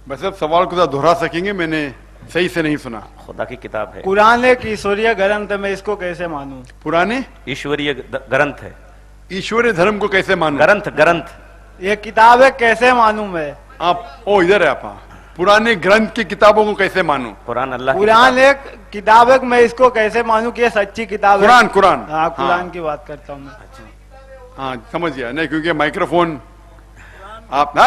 بس اب سوال کو دوہرا سکیں گے؟ میں نے صحیح سے نہیں سنا. خدا کی کتاب ہے. قرآن ایک ایشوریہ گرنتھ ہے، میں اس کو کیسے مانوں؟ پرانے ایشوریہ گرنتھ ہے. ایشوریہ دھرم کو کیسے مانوں؟ گرنتھ یہ کتاب ہے، کیسے مانوں میں؟ آپ ادھر ہے. آپ پرانے گرنتھ کی کتابوں کو کیسے مانوں؟ قرآن اللہ کی قرآن ایک کتاب ہے، میں اس کو کیسے مانوں کہ یہ سچی کتاب ہے؟ قرآن ہاں، قرآن کی بات کرتا ہوں میں. ہاں سمجھ گیا. نہیں کیونکہ مائکرو فون آپ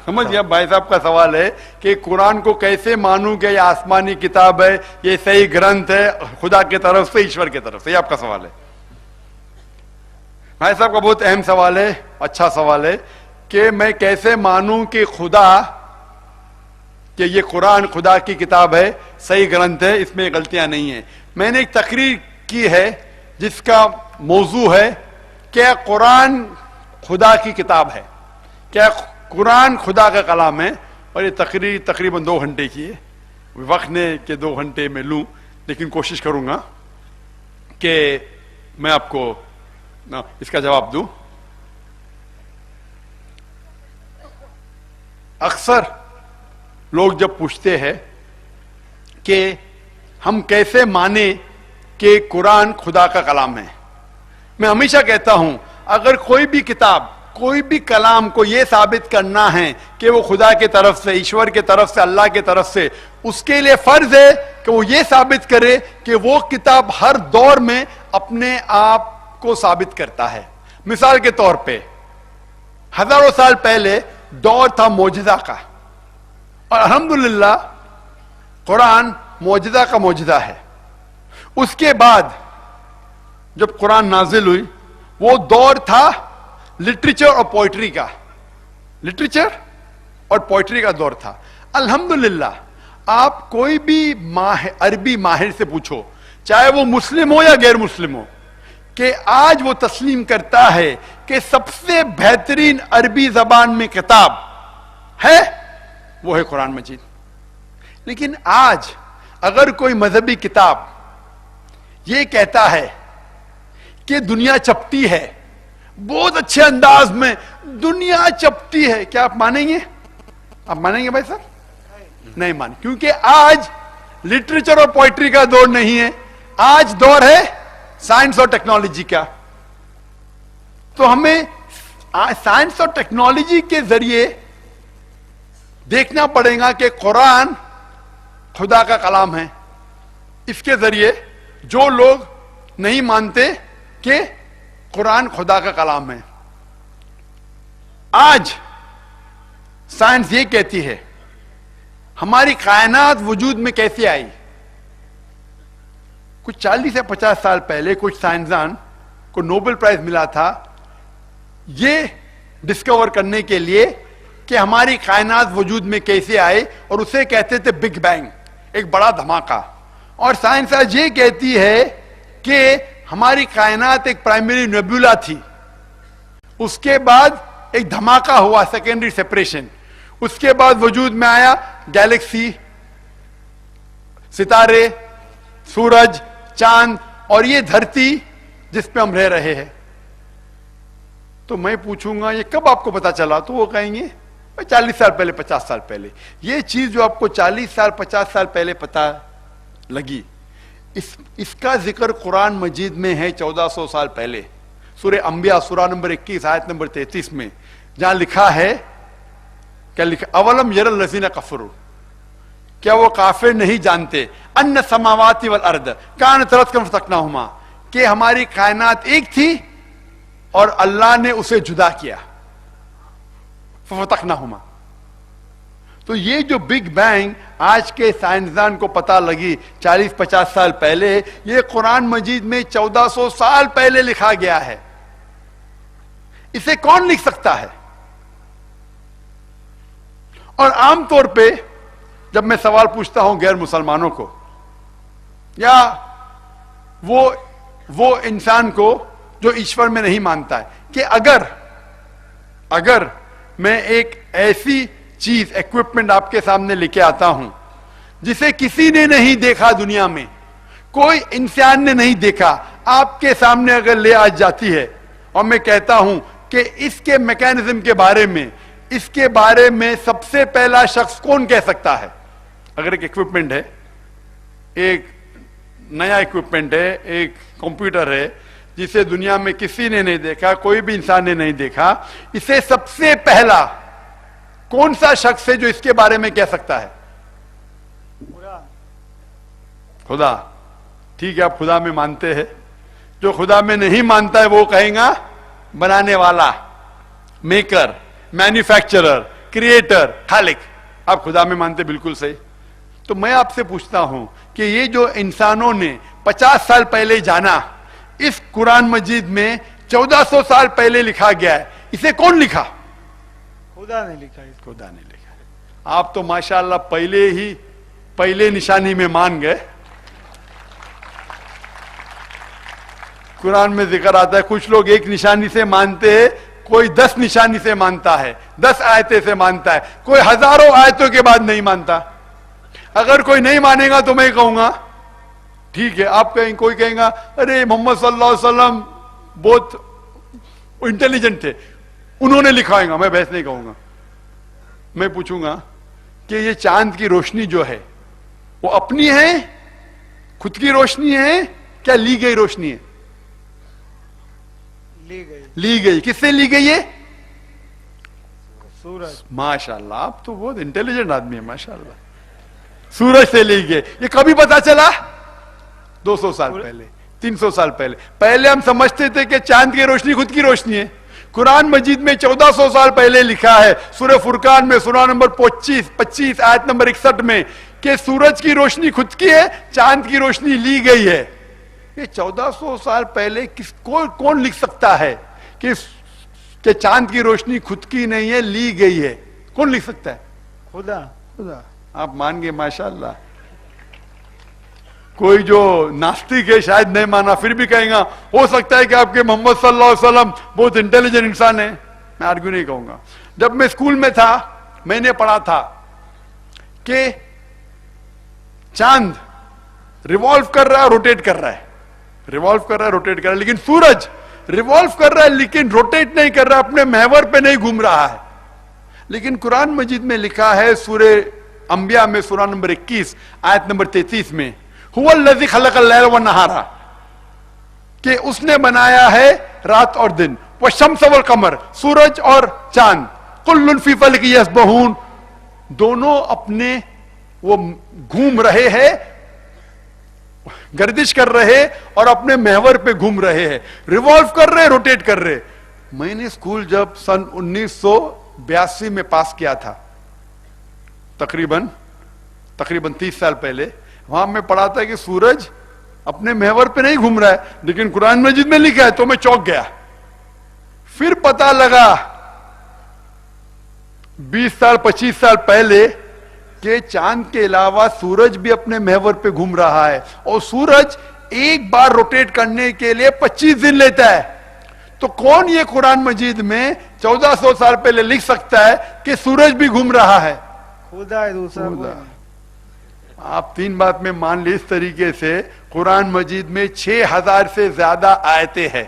سمجھ گیا. بھائی صاحب کا سوال ہے کہ قرآن کو کیسے مانوں کہ یہ آسمانی کتاب ہے، یہ صحیح گرنتھ ہے خدا کی طرف سے، ایشور کی طرف سے. یہ آپ کا سوال ہے. بھائی صاحب کا بہت اہم سوال ہے، اچھا سوال ہے کہ میں کیسے مانوں کہ کہ یہ قرآن خدا کی کتاب ہے، صحیح گرنتھ ہے، اس میں غلطیاں نہیں ہیں. میں نے ایک تقریر کی ہے جس کا موضوع ہے کیا قرآن خدا کی کتاب ہے، کیا قرآن خدا کا کلام ہے. اور یہ تقریر تقریباً 2 گھنٹے کی ہے. وقت نے کہ 2 گھنٹے میں لوں، لیکن کوشش کروں گا کہ میں آپ کو اس کا جواب دوں. اکثر لوگ جب پوچھتے ہیں کہ ہم کیسے مانیں کہ قرآن خدا کا کلام ہے، میں ہمیشہ کہتا ہوں اگر کوئی بھی کتاب، کوئی بھی کلام کو یہ ثابت کرنا ہے کہ وہ خدا کی طرف سے، ایشور کی طرف سے، اللہ کی طرف سے، اس کے لیے فرض ہے کہ وہ یہ ثابت کرے کہ وہ کتاب ہر دور میں اپنے آپ کو ثابت کرتا ہے. مثال کے طور پہ ہزاروں سال پہلے دور تھا معجزہ کا، اور الحمدللہ قرآن معجزہ کا معجزہ ہے. اس کے بعد جب قرآن نازل ہوئی وہ دور تھا لٹریچر اور پوئٹری کا، لٹریچر اور پوئٹری کا دور تھا. الحمدللہ آپ کوئی بھی عربی ماہر سے پوچھو، چاہے وہ مسلم ہو یا غیر مسلم ہو، کہ آج وہ تسلیم کرتا ہے کہ سب سے بہترین عربی زبان میں کتاب ہے وہ ہے قرآن مجید. لیکن آج اگر کوئی مذہبی کتاب یہ کہتا ہے کہ دنیا چپٹی ہے، بہت اچھے انداز میں دنیا چپٹی ہے، کیا آپ مانیں گے؟ آپ مانیں گے بھائی صاحب؟ نہیں مانیں، کیونکہ آج لٹریچر اور پوئٹری کا دور نہیں ہے، آج دور ہے سائنس اور ٹیکنالوجی کا. تو ہمیں سائنس اور ٹیکنالوجی کے ذریعے دیکھنا پڑے گا کہ قرآن خدا کا کلام ہے. اس کے ذریعے جو لوگ نہیں مانتے کہ قرآن خدا کا کلام ہے، آج سائنس یہ کہتی ہے ہماری کائنات وجود میں کیسے آئی. کچھ 40 سے 50 سال پہلے کچھ سائنسدان کو نوبل پرائز ملا تھا یہ ڈسکور کرنے کے لیے کہ ہماری کائنات وجود میں کیسے آئے، اور اسے کہتے تھے بگ بینگ، ایک بڑا دھماکہ. اور سائنس آج یہ کہتی ہے کہ ہماری کائنات ایک پرائمری نیبولا تھی، اس کے بعد ایک دھماکہ ہوا، سیکنڈری سیپریشن، اس کے بعد وجود میں آیا گیلیکسی، ستارے، سورج، چاند، اور یہ دھرتی جس پہ ہم رہ رہے ہیں. تو میں پوچھوں گا یہ کب آپ کو پتا چلا؟ تو وہ کہیں گے 40 سال پہلے، 50 سال پہلے. یہ چیز جو آپ کو 40 سال 50 سال پہلے پتا لگی، اس کا ذکر قرآن مجید میں ہے 1400 سال پہلے، سورہ انبیاء سورہ نمبر 21 آیت نمبر 33 میں، جہاں لکھا ہے، کیا لکھا؟ اولم یر الذین کفروا، کیا وہ کافر نہیں جانتے ان السماوات والارض کانتا رتقا ففتقناہما، کہ ہماری کائنات ایک تھی اور اللہ نے اسے جدا کیا، ففتقناہما. تو یہ جو بگ بینگ آج کے سائنسدان کو پتا لگی 40-50 سال پہلے، یہ قرآن مجید میں 1400 سال پہلے لکھا گیا ہے. اسے کون لکھ سکتا ہے؟ اور عام طور پہ جب میں سوال پوچھتا ہوں غیر مسلمانوں کو یا وہ انسان کو جو ایشور میں نہیں مانتا ہے کہ اگر میں ایک ایسی چیز، ایکوپمنٹ آپ کے سامنے لے کے آتا ہوں جسے کسی نے نہیں دیکھا، دنیا میں کوئی انسان نے نہیں دیکھا، آپ کے سامنے اگر لے آ جاتی ہے اور میں کہتا ہوں کہ اس کے میکینزم کے بارے میں اس کے بارے میں سب سے پہلا شخص کون کہہ سکتا ہے؟ اگر ایک اکوپمنٹ ہے، ایک نیا اکوپمنٹ ہے، ایک کمپیوٹر ہے جسے دنیا میں کسی نے نہیں دیکھا، کوئی بھی انسان نے نہیں دیکھا، اسے سب سے پہلا کون سا شخص ہے جو اس کے بارے میں کہہ سکتا ہے؟ خدا. ٹھیک ہے، آپ خدا میں مانتے ہیں. جو خدا میں نہیں مانتا ہے وہ کہیں گا بنانے والا، میکر، مینوفیکچرر، کریٹر، خالق. آپ خدا میں مانتے، بالکل صحیح. تو میں آپ سے پوچھتا ہوں کہ یہ جو انسانوں نے 50 سال پہلے جانا، اس قرآن مجید میں 1400 سال پہلے لکھا گیا ہے، اسے کون لکھا؟ خدا نے لکھا ہے. خدا نے لکھا. آپ تو ماشاءاللہ پہلے نشانی میں مان گئے. قرآن میں ذکر آتا ہے کچھ لوگ ایک نشانی سے مانتے ہیں، کوئی 10 نشانی سے مانتا ہے، 10 آیتیں سے مانتا ہے، کوئی ہزاروں آیتوں کے بعد نہیں مانتا. اگر کوئی نہیں مانے گا تو میں کہوں گا ٹھیک ہے. آپ کہیں، کوئی کہیں گا ارے محمد صلی اللہ علیہ وسلم بہت انٹیلیجنٹ تھے، انہوں نے لکھائے گا. میں بحث نہیں کہوں گا. میں پوچھوں گا کہ یہ چاند کی روشنی جو ہے وہ اپنی ہے، خود کی روشنی ہے، کیا لی گئی روشنی ہے؟ لی گئی. کس سے لی گئی ہے؟ سورج. ماشاءاللہ، آپ تو بہت انٹیلیجنٹ آدمی ہے ماشاءاللہ. سورج سے لی گئی. یہ کبھی پتا چلا؟ 200 سال پہلے، 300 سال پہلے. پہلے ہم سمجھتے تھے کہ چاند کی روشنی خود کی روشنی ہے. قرآن مجید میں 1400 سال پہلے لکھا ہے، سورہ فرقان میں سورہ نمبر 25 آیت نمبر 61 میں، کہ سورج کی روشنی خود کی ہے، چاند کی روشنی لی گئی ہے. یہ 1400 سال پہلے کون لکھ سکتا ہے کہ چاند کی روشنی خود کی نہیں ہے، لی گئی ہے؟ کون لکھ سکتا ہے؟ خدا. آپ مان گئے ماشاءاللہ. کوئی جو ناستک ہے شاید نہیں مانا، پھر بھی کہیں گا ہو سکتا ہے کہ آپ کے محمد صلی اللہ علیہ وسلم بہت انٹیلیجنٹ انسان ہیں. میں آرگیو نہیں کہوں گا. جب میں اسکول میں تھا میں نے پڑھا تھا کہ چاند ریوالو کر رہا ہے، روٹیٹ کر رہا ہے، ریوالو کر رہا ہے، روٹیٹ کر رہا ہے، لیکن سورج ریوالو کر رہا ہے لیکن روٹیٹ نہیں کر رہا، اپنے محور پہ نہیں گھوم رہا ہے. لیکن قرآن مجید میں لکھا ہے سورہ انبیاء میں سورہ نمبر 21 آیت نمبر 33 میں، هو الذی خلق اللیل والنہار، کہ اس نے بنایا ہے رات اور دن، والشمس والقمر، سورج اور چاند، کل فی فلک یسبحون، دونوں اپنے وہ گھوم رہے ہیں، گردش کر رہے اور اپنے محور پہ گھوم رہے ہیں، ریوالو کر رہے، روٹیٹ کر رہے. میں نے اسکول جب سن 1982 میں پاس کیا تھا، تقریباً 30 سال پہلے، وہاں میں پڑھا تھا کہ سورج اپنے محور پہ نہیں گھوم رہا ہے، لیکن قرآن مجید میں لکھا ہے. تو میں چونک گیا. پھر پتا لگا 20 سال 25 سال پہلے کہ چاند کے علاوہ سورج بھی اپنے محور پہ گھوم رہا ہے، اور سورج ایک بار روٹیٹ کرنے کے لیے 25 دن لیتا ہے. تو کون یہ قرآن مجید میں 1400 سال پہلے لکھ سکتا ہے کہ سورج بھی گھوم رہا ہے؟ خدا ہے. دوسرا آپ 3 بات میں مان لی. اس طریقے سے قرآن مجید میں 6000 سے زیادہ آیتیں ہیں،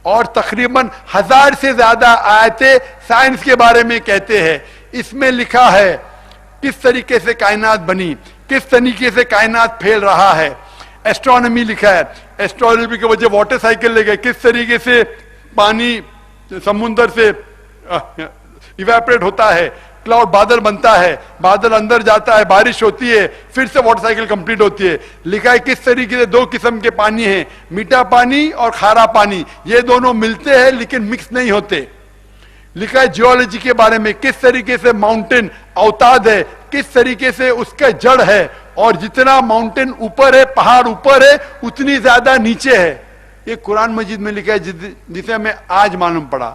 اور تقریباً 1000 سے زیادہ آیتیں سائنس کے بارے میں کہتے ہیں. اس میں لکھا ہے کس طریقے سے کائنات بنی، کس طریقے سے کائنات پھیل رہا ہے. ایسٹرونومی لکھا ہے، ایسٹرونومی کی وجہ واٹر سائیکل لے گئے، کس طریقے سے پانی سمندر سے ایویپریٹ ہوتا ہے، کلاؤڈ بادل بنتا ہے، بادل اندر جاتا ہے، بارش ہوتی ہے، پھر سے واٹر سائیکل کمپلیٹ ہوتی ہے. لکھا ہے کس طریقے سے 2 قسم کے پانی ہیں، میٹھا پانی اور کھارا پانی، یہ دونوں ملتے ہیں لیکن مکس نہیں ہوتے. لکھا ہے جیولوجی کے بارے میں کس طریقے سے ماؤنٹین اوتاد ہے، کس طریقے سے اس کا جڑ ہے، اور جتنا ماؤنٹین اوپر ہے، پہاڑ اوپر ہے، اتنی زیادہ نیچے ہے. یہ قرآن مجید میں لکھا ہے، جسے ہمیں آج معلوم پڑا،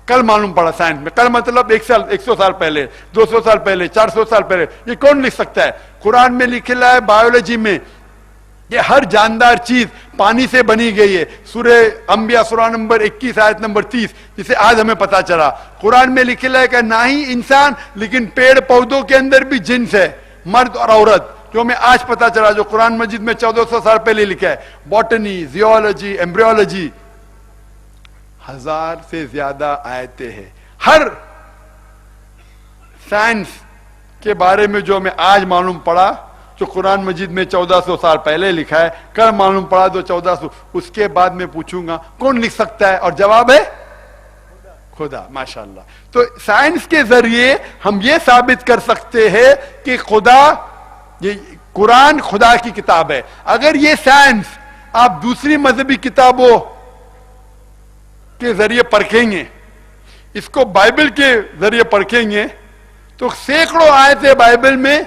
کل معلوم پڑا سائنس میں. کل مطلب 100 سال پہلے، 200 سال پہلے، 400 سال پہلے. یہ کون لکھ سکتا ہے؟ قرآن میں لکھا ہے بایولوجی میں کہ ہر جاندار چیز پانی سے بنی گئی ہے. سورہ انبیاء سورہ نمبر 21 آیت نمبر 30، جسے آج ہمیں پتا چلا. قرآن میں لکھا ہے کہ نہ ہی انسان لیکن پیڑ پودوں کے اندر بھی جنس ہے، مرد اور عورت، جو ہمیں آج پتا چلا، جو قرآن مجید میں 1400 سال پہلے لکھا ہے. باٹنی، زیولوجی، ایمبریولوجی، 1000 سے زیادہ آیتیں ہیں. ہر سائنس کے بارے میں جو ہمیں آج معلوم پڑا، جو قرآن مجید میں 1400 سال پہلے لکھا ہے، کل معلوم پڑا تو 1400، اس کے بعد میں پوچھوں گا کون لکھ سکتا ہے، اور جواب ہے خدا. ماشاءاللہ. تو سائنس کے ذریعے ہم یہ ثابت کر سکتے ہیں کہ خدا، یہ قرآن خدا کی کتاب ہے. اگر یہ سائنس آپ دوسری مذہبی کتابوں کے ذریعے پرکھیں گے، اس کو بائبل کے ذریعے پرکھیں گے، تو سینکڑوں آیتیں بائبل میں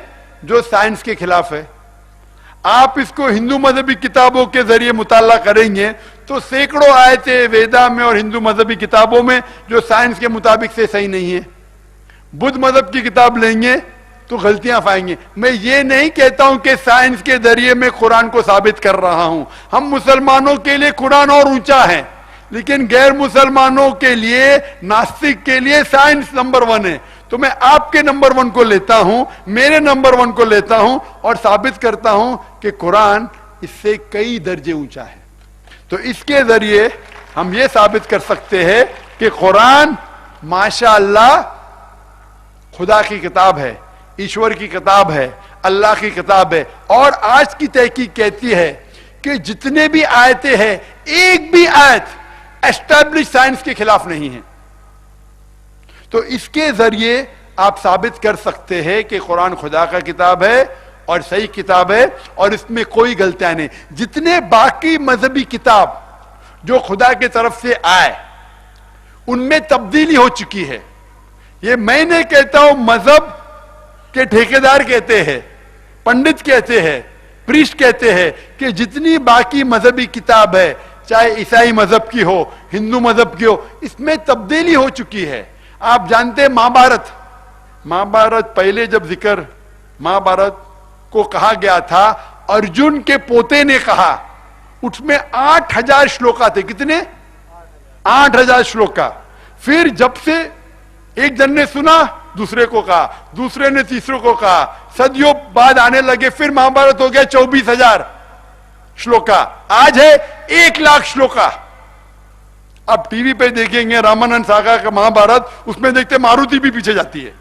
جو سائنس کے خلاف ہے. آپ اس کو ہندو مذہبی کتابوں کے ذریعے مطالعہ کریں گے تو سینکڑوں آیتیں ویدا میں اور ہندو مذہبی کتابوں میں جو سائنس کے مطابق سے صحیح نہیں ہے. بدھ مذہب کی کتاب لیں گے تو غلطیاں پائیں گے. میں یہ نہیں کہتا ہوں کہ سائنس کے ذریعے میں قرآن کو ثابت کر رہا ہوں. ہم مسلمانوں کے لیے قرآن اور اونچا ہے، لیکن غیر مسلمانوں کے لیے، ناستک کے لیے سائنس نمبر 1 ہے. تو میں آپ کے نمبر 1 کو لیتا ہوں، میرے نمبر 1 کو لیتا ہوں اور ثابت کرتا ہوں کہ قرآن اس سے کئی درجے اونچا ہے. تو اس کے ذریعے ہم یہ ثابت کر سکتے ہیں کہ قرآن ماشاءاللہ خدا کی کتاب ہے، ایشور کی کتاب ہے، اللہ کی کتاب ہے. اور آج کی تحقیق کہتی ہے کہ جتنے بھی آیتیں ہیں، ایک بھی آیت اسٹیبلش سائنس کے خلاف نہیں ہے. تو اس کے ذریعے آپ ثابت کر سکتے ہیں کہ قرآن خدا کا کتاب ہے اور صحیح کتاب ہے اور اس میں کوئی غلطیاں نہیں. جتنے باقی مذہبی کتاب جو خدا کی طرف سے آئے ان میں تبدیلی ہو چکی ہے. یہ میں نہیں کہتا ہوں، مذہب کے ٹھیکیدار کہتے ہیں، پنڈت کہتے ہیں، پریسٹ کہتے ہیں کہ جتنی باقی مذہبی کتاب ہے، چاہے عیسائی مذہب کی ہو، ہندو مذہب کی ہو، اس میں تبدیلی ہو چکی ہے. آپ جانتے ہیں مہابھارت پہلے جب ذکر مہابھارت کو کہا گیا تھا، ارجن کے پوتے نے کہا، اس میں 8000 شلوکا تھے. کتنے؟ 8000 شلوکا. پھر جب سے ایک جن نے سنا، دوسرے کو کہا، دوسرے نے تیسرے کو کہا، صدیوں بعد آنے لگے، پھر مہابھارت ہو گیا 24000 شلوکا. آج ہے 1,00,000 شلوکا. اب ٹی وی پہ دیکھیں گے رامانند ساگا کا مہابھارت، اس میں دیکھتے ماروتی بھی پیچھے جاتی ہے.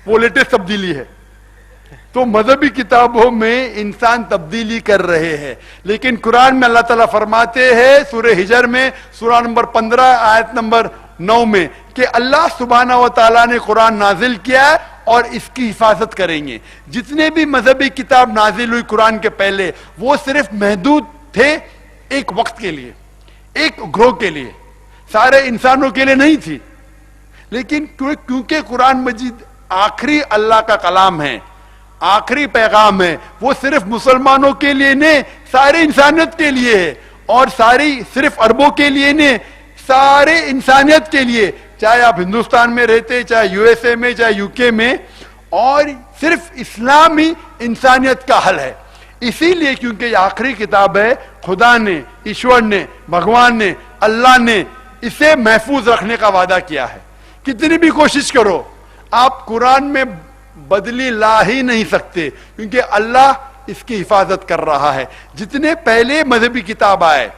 وہ لیٹسٹ تبدیلی ہے. تو مذہبی کتابوں میں انسان تبدیلی کر رہے ہیں، لیکن قرآن میں اللہ تعالیٰ فرماتے ہیں سورہ ہجر میں، سورہ نمبر 15 آیت نمبر 9 میں، کہ اللہ سبحانہ و تعالیٰ نے قرآن نازل کیا ہے اور اس کی حفاظت کریں گے. جتنے بھی مذہبی کتاب نازل ہوئی قرآن کے پہلے، وہ صرف محدود تھے ایک وقت کے لیے، ایک گروہ کے لیے، سارے انسانوں کے لیے نہیں تھی. لیکن کیونکہ قرآن مجید آخری اللہ کا کلام ہے، آخری پیغام ہے، وہ صرف مسلمانوں کے لیے نہیں، سارے انسانیت کے لیے ہے. اور صرف عربوں کے لیے نہیں، سارے انسانیت کے لیے، چاہے آپ ہندوستان میں رہتے، چاہے یو ایس اے میں، چاہے یو کے میں. اور صرف اسلام ہی انسانیت کا حل ہے. اسی لیے کیونکہ یہ آخری کتاب ہے، خدا نے، ایشور نے، بھگوان نے، اللہ نے اسے محفوظ رکھنے کا وعدہ کیا ہے. کتنی بھی کوشش کرو، آپ قرآن میں بدلی لا ہی نہیں سکتے، کیونکہ اللہ اس کی حفاظت کر رہا ہے. جتنے پہلے مذہبی کتاب آئے،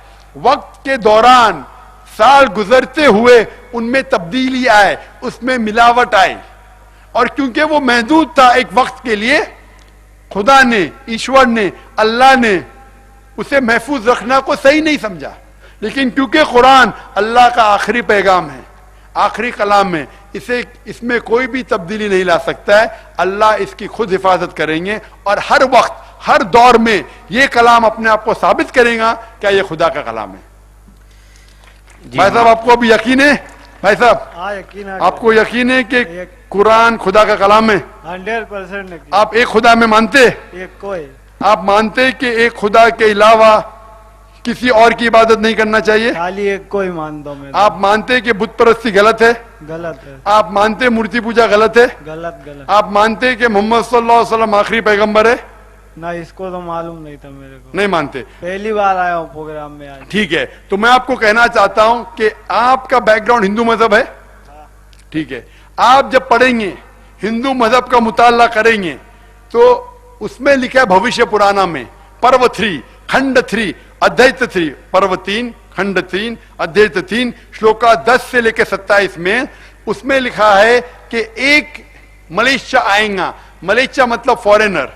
وقت کے دوران سال گزرتے ہوئے ان میں تبدیلی آئے، اس میں ملاوٹ آئی، اور کیونکہ وہ محدود تھا ایک وقت کے لیے، خدا نے، ایشور نے، اللہ نے اسے محفوظ رکھنا کو صحیح نہیں سمجھا. لیکن کیونکہ قرآن اللہ کا آخری پیغام ہے، آخری کلام ہے، اس میں کوئی بھی تبدیلی نہیں لا سکتا ہے. اللہ اس کی خود حفاظت کریں گے، اور ہر وقت، ہر دور میں یہ کلام اپنے آپ کو ثابت کرے گا کہ یہ خدا کا کلام ہے. بھائی صاحب آپ کو ابھی یقین ہے؟ بھائی صاحب آپ کو یقین ہے کہ قرآن خدا کا کلام ہے؟ 100%. آپ ایک خدا میں مانتے؟ ایک کوئی آپ مانتے کہ ایک خدا کے علاوہ کسی اور کی عبادت نہیں کرنا چاہیے؟ خالی ایک کوئی مان دو میں. آپ مانتے کہ بت پرستی غلط ہے؟ غلط ہے. آپ مانتے مورتی پوجا غلط ہے؟ غلط. آپ مانتے کہ محمد صلی اللہ علیہ وسلم آخری پیغمبر ہے؟ نہ، اس کو تو معلوم نہیں تھا میرے کو. نہیں مانتے؟ پہلی بار آیا ہوں پروگرام میں آج. ٹھیک ہے، تو میں آپ کو کہنا چاہتا ہوں کہ آپ کا بیک گراؤنڈ ہندو مذہب ہے؟ ٹھیک ہے. آپ جب پڑھیں گے، ہندو مذہب کا مطالعہ کریں گے، تو اس میں لکھا ہے بھوشیہ پرانا میں، پرو 3 کھنڈ 3 ادھیت 3، پرو 3 کھنڈ 3 ادھیت 3 شلوکا 10 سے لے کے 27 میں، اس میں لکھا ہے کہ ایک ملیشیا آئیں گا, ملیشیا مطلب فورینر,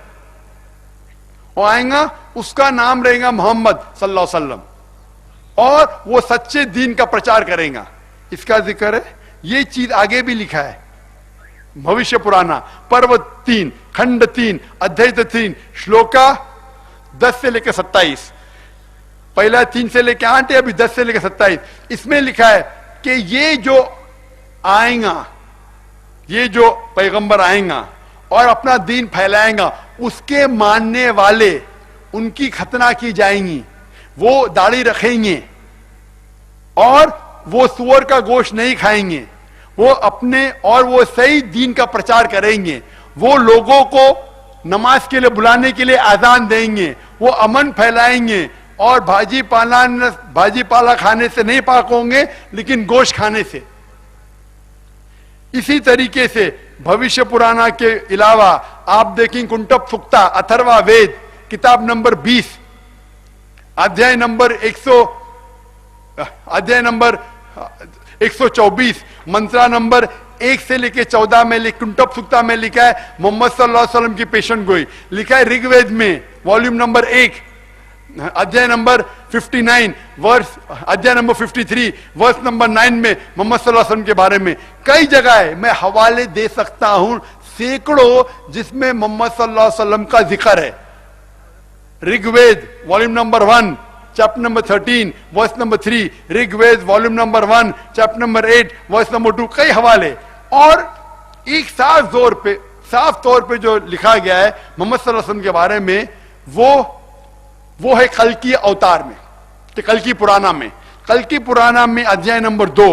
وہ آئیں گا, اس کا نام رہے گا محمد صلی اللہ علیہ وسلم, اور وہ سچے دین کا پرچار کریں گا. اس کا ذکر ہے, یہ چیز آگے بھی لکھا ہے بھوشیہ پرانا پرو 3 کھنڈ 3 ادھیت 3 شلوکا 10 سے لے کے 27, پہلا 3 سے لے کے 8 ہے, ابھی 10 سے لے کے 27. اس میں لکھا ہے کہ یہ جو آئیں گا, یہ جو پیغمبر آئیں گا اور اپنا دین پھیلائیں گا, اس کے ماننے والے ان کی ختنہ کی جائیں گی, وہ داڑھی رکھیں گے اور وہ سور کا گوشت نہیں کھائیں گے, وہ اپنے اور وہ صحیح دین کا پرچار کریں گے, وہ لوگوں کو نماز کے لیے بلانے کے لیے اذان دیں گے, وہ امن پھیلائیں گے, اور بھاجی پالا کھانے سے نہیں پاک ہوں گے لیکن گوشت کھانے سے. اسی طریقے سے بھوشیہ پرانا کے علاوہ آپ دیکھیں کنٹپ سکتا اتھروا وید کتاب نمبر 20 ادھیائے نمبر 124 منترا نمبر 1 سے لے کے 14 میں کنٹپ سکتا میں لکھا ہے محمد صلی اللہ علیہ وسلم کی پیشن گوئی. لکھا ہے رگ وید میں والیوم نمبر 1 ادھیائے نمبر 59 ورس ادھیائے نمبر 53 ورس نمبر 9 میں محمد صلی اللہ علیہ وسلم کے بارے میں کئی جگہ ہے, میں حوالے دے سکتا ہوں سینکڑوں جس میں محمد صلی اللہ علیہ وسلم کا ذکر ہے. Rig Veda volume number 1 chapter number 13 verse number 3, Rig Veda volume number 1 chapter number 8 verse number 2, کئی حوالے. اور ایک صاف طور پہ جو لکھا گیا ہے محمد صلی اللہ علیہ وسلم کے بارے میں, وہ ہے کلکی اوتار میں, کہ کلکی پرانا میں, کلکی پرانا میں ادھیائے نمبر 2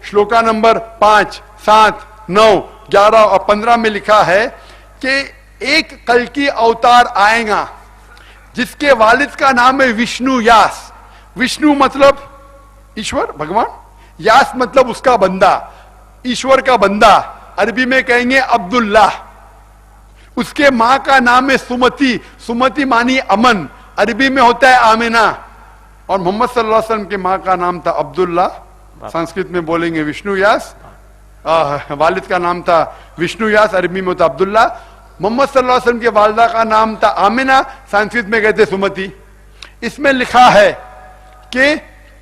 شلوکا نمبر 5 7 9 11 اور 15 میں لکھا ہے کہ ایک کلکی اوتار آئے گا جس کے والد کا نام ہے وشنو یاس. وشنو مطلب ایشور بھگوان, یاس مطلب اس کا بندہ, ایشور کا بندہ, عربی میں کہیں گے عبداللہ. اس کے ماں کا نام ہے سمتی, سمتی مانی امن, عربی میں ہوتا ہے آمینہ. اور محمد صلی اللہ علیہ وسلم کے ماں کا نام تھا عبداللہ, سنسکرت میں بولیں گے وشنو یاس, والد کا نام تھا وشنو یاس, عربی میں ہوتا عبداللہ. محمد صلی اللہ علیہ وسلم کے والدہ کا نام تھا آمینہ, سنسکرت میں کہتے سمتی. اس میں لکھا ہے کہ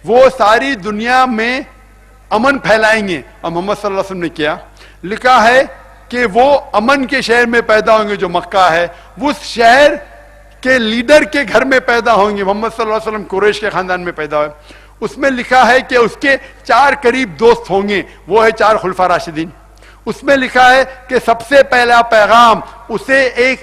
وہ ساری دنیا میں امن پھیلائیں گے, اور محمد صلی اللہ علیہ وسلم نے کیا, لکھا ہے کہ وہ امن کے شہر میں پیدا ہوں گے جو مکہ ہے, اس شہر کے لیڈر کے گھر میں پیدا ہوں گے. محمد صلی اللہ علیہ وسلم قریش کے خاندان میں پیدا ہوئے. اس میں لکھا ہے کہ اس کے 4 قریب دوست ہوں گے, وہ ہے 4 خلفاء راشدین. اس میں لکھا ہے کہ سب سے پہلا پیغام اسے ایک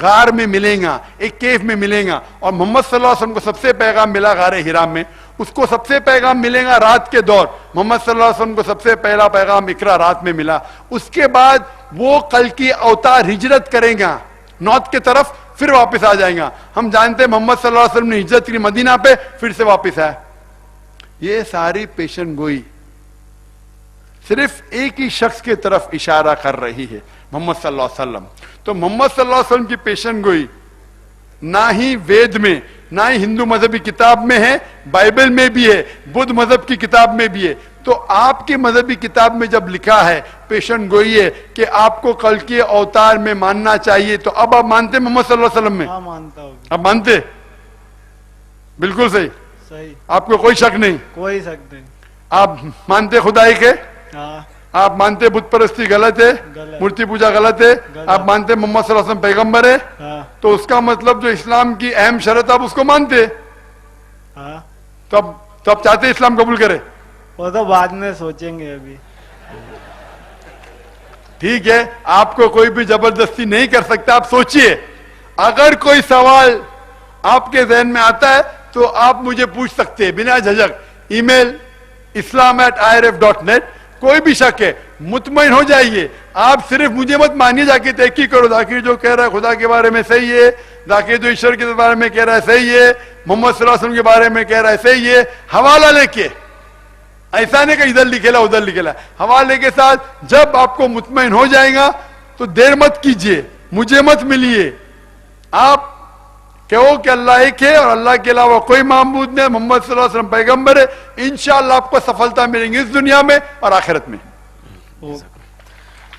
غار میں ملے گا, ایک کیف میں ملے گا, اور محمد صلی اللہ علیہ وسلم کو سب سے پیغام ملا غار ہرا میں. اس کو سب سے پیغام ملے گا رات کے دور, محمد صلی اللہ علیہ وسلم کو سب سے پہلا پیغام اقرا رات میں ملا. اس کے بعد وہ کل کی اوتار ہجرت کریں گا نارتھ کی طرف, پھر واپس آ جائیں گا. ہم جانتے ہیں محمد صلی اللہ علیہ وسلم نے ہجرت کی مدینہ پہ, پھر سے واپس آئے. یہ ساری پیشن گوئی صرف ایک ہی شخص کی طرف اشارہ کر رہی ہے, محمد صلی اللہ علیہ وسلم. تو محمد صلی اللہ علیہ وسلم کی پیشن گوئی نہ ہی وید میں, نہ ہی ہندو مذہبی کتاب میں ہے, بائبل میں بھی ہے, بدھ مذہب کی کتاب میں بھی ہے. تو آپ کی مذہبی کتاب میں جب لکھا ہے پیشن گوئی ہے کہ آپ کو کل کے اوتار میں ماننا چاہیے, تو اب آپ مانتے محمد صلی اللہ علیہ وسلم میں؟ ہاں مانتا ہوں. اب مانتے؟ بالکل صحیح, صحیح, آپ کو کوئی شک نہیں. کوئی شک نہیں. آپ مانتے خدائی کے, ہاں آپ مانتے بت پرستی غلط ہے, مورتی پوجا غلط ہے, آپ مانتے محمد صلی اللہ علیہ وسلم پیغمبر ہے, ہاں تو اس کا مطلب جو اسلام کی اہم شرط آپ اس کو مانتے, ہاں. تو آپ چاہتے اسلام قبول کرے؟ وہ تو بعد میں سوچیں گے, ابھی ٹھیک ہے, آپ کو کوئی بھی زبردستی نہیں کر سکتا. آپ سوچئے, اگر کوئی سوال آپ کے ذہن میں آتا ہے تو آپ مجھے پوچھ سکتے ہیں بنا جھجک. ای میل islam@irf.net. کوئی بھی شک ہے مطمئن ہو جائیے, آپ صرف مجھے مت مانیے, جا کے تحقیق کرو. ذاکر جو کہہ رہا ہے خدا کے بارے میں صحیح ہے, ذاکر جو ایشور کے بارے میں کہہ رہا ہے صحیح ہے, محمد صلی اللہ علیہ وسلم کے بارے میں کہہ رہا ہے صحیح ہے, حوالہ لے کے, ایسا نہیں کہ ادھر لکھے لا ادھر لکھے لا, حوالے کے ساتھ جب آپ کو مطمئن ہو جائے گا تو دیر مت کیجیے, مجھے مت ملیے. آپ کہو کہ اللہ ایک ہے اور اللہ کے علاوہ کوئی معبود نہیں, محمد صلی اللہ علیہ وسلم پیغمبر ہے, انشاءاللہ آپ کو سفلتا ملیں گی اس دنیا میں اور آخرت میں.